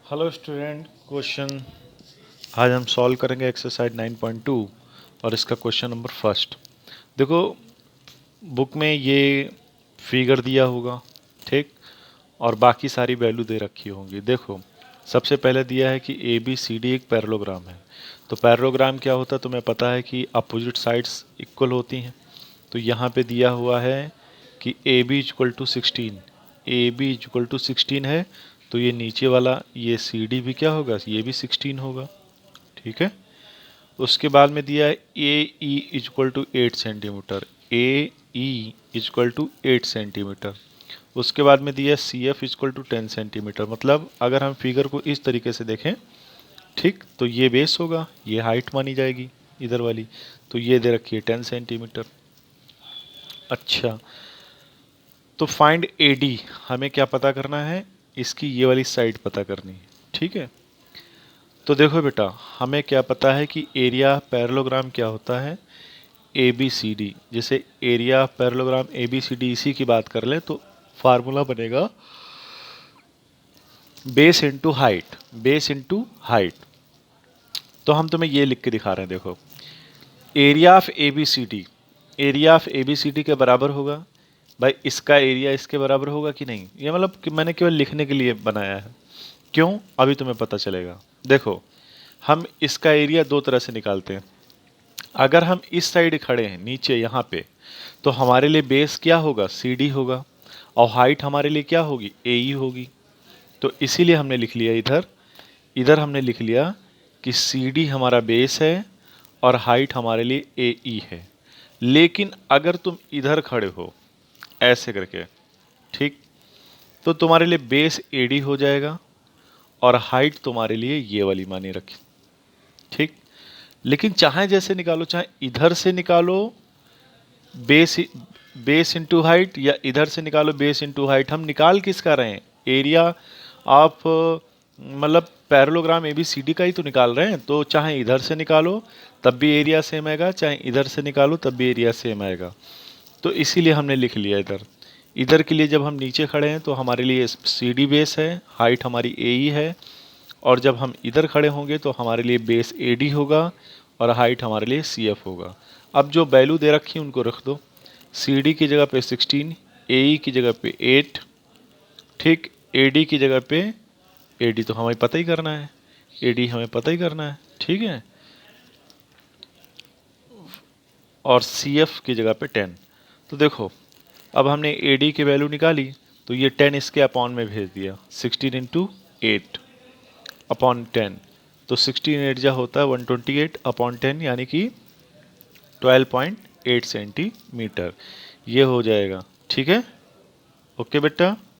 Hello student, question आज हम solve करेंगे एक्सरसाइज 9.2 और इसका क्वेश्चन नंबर फर्स्ट। देखो, बुक में ये फिगर दिया होगा, ठीक, और बाकी सारी वैल्यू दे रखी होंगी। देखो, सबसे पहले दिया है कि ए बी सी डी एक पैरेललोग्राम है। तो पैरेललोग्राम क्या होता है तुम्हें पता है कि अपोजिट साइड्स इक्वल होती हैं। तो यहाँ पे दिया हुआ है कि A B equal to 16, A B equal to 16 है। तो ये नीचे वाला ये सी डी भी क्या होगा, ये भी 16 होगा, ठीक है। उसके बाद में दिया है A E equal to 8 centimetre, A E equal to 8 centimetre. उसके बाद में दिया है C F equal to 10 centimetre. मतलब अगर हम फिगर को इस तरीके से देखें, ठीक, तो ये बेस होगा, ये हाइट मानी जाएगी इधर वाली। तो ये दे रखी है 10 सेंटीमीटर। अच्छा, तो फाइंड ए डी, हमें क्या पता करना है, इसकी ये वाली साइड पता करनी है, ठीक है। तो देखो बेटा, हमें क्या पता है कि एरिया पैरेललोग्राम क्या होता है, ए बी सी डी। जैसे area parallelogram A B C D, इसी की बात कर ले तो फार्मूला बनेगा base into height, base into height. तो हम तुम्हें ये लिख के दिखा रहे हैं, देखो, area of A B C D, area of A B C D के बराबर होगा भाई इसका एरिया इसके बराबर होगा कि नहीं। ये मतलब कि मैंने केवल लिखने के लिए बनाया है, क्यों, अभी तुम्हें पता चलेगा। देखो, हम इसका एरिया दो तरह से निकालते हैं। अगर हम इस साइड खड़े हैं नीचे यहाँ पे, तो हमारे लिए बेस क्या होगा, सी डी होगा, और हाइट हमारे लिए क्या होगी, ए ई होगी। तो इसीलिए हमने लिख लिया इधर, इधर हमने लिख लिया कि सी डी हमारा बेस है और हाइट हमारे लिए ए ई है। लेकिन अगर तुम इधर खड़े हो ऐसे करके, ठीक, तो तुम्हारे लिए बेस ए डी हो जाएगा और हाइट तुम्हारे लिए ये वाली मानी रखी, ठीक। लेकिन चाहे जैसे निकालो, चाहे इधर से निकालो बेस, बेस इंटू हाइट, या इधर से निकालो बेस इंटू हाइट, हम निकाल किसका रहे हैं, एरिया ऑफ मतलब parallelogram A B C D का ही तो निकाल रहे हैं। तो चाहे इधर से निकालो तब भी एरिया सेम आएगा, चाहे इधर से निकालो तब भी एरिया सेम आएगा। तो इसीलिए हमने लिख लिया इधर। इधर के लिए जब हम नीचे खड़े हैं तो हमारे लिए सी डी बेस है, हाइट हमारी ए ई है, और जब हम इधर खड़े होंगे तो हमारे लिए बेस ए डी होगा और हाइट हमारे लिए सी एफ होगा। अब जो वैल्यू दे रखी है उनको रख दो, सी डी की जगह पे 16, ए ई की जगह पे 8, ठीक, ए डी की जगह पे, ए डी तो हमें पता ही करना है, ए डी हमें पता ही करना है, ठीक है, और सी एफ की जगह पे 10। तो देखो, अब हमने ए डी की वैल्यू निकाली, तो ये 10 इसके अपॉन में भेज दिया, 16 इंटू 8 अपॉन 10। तो 16 8 जा होता है 128 अपॉन 10, यानी कि 12.8 सेंटीमीटर ये हो जाएगा, ठीक है। ओके बेटा।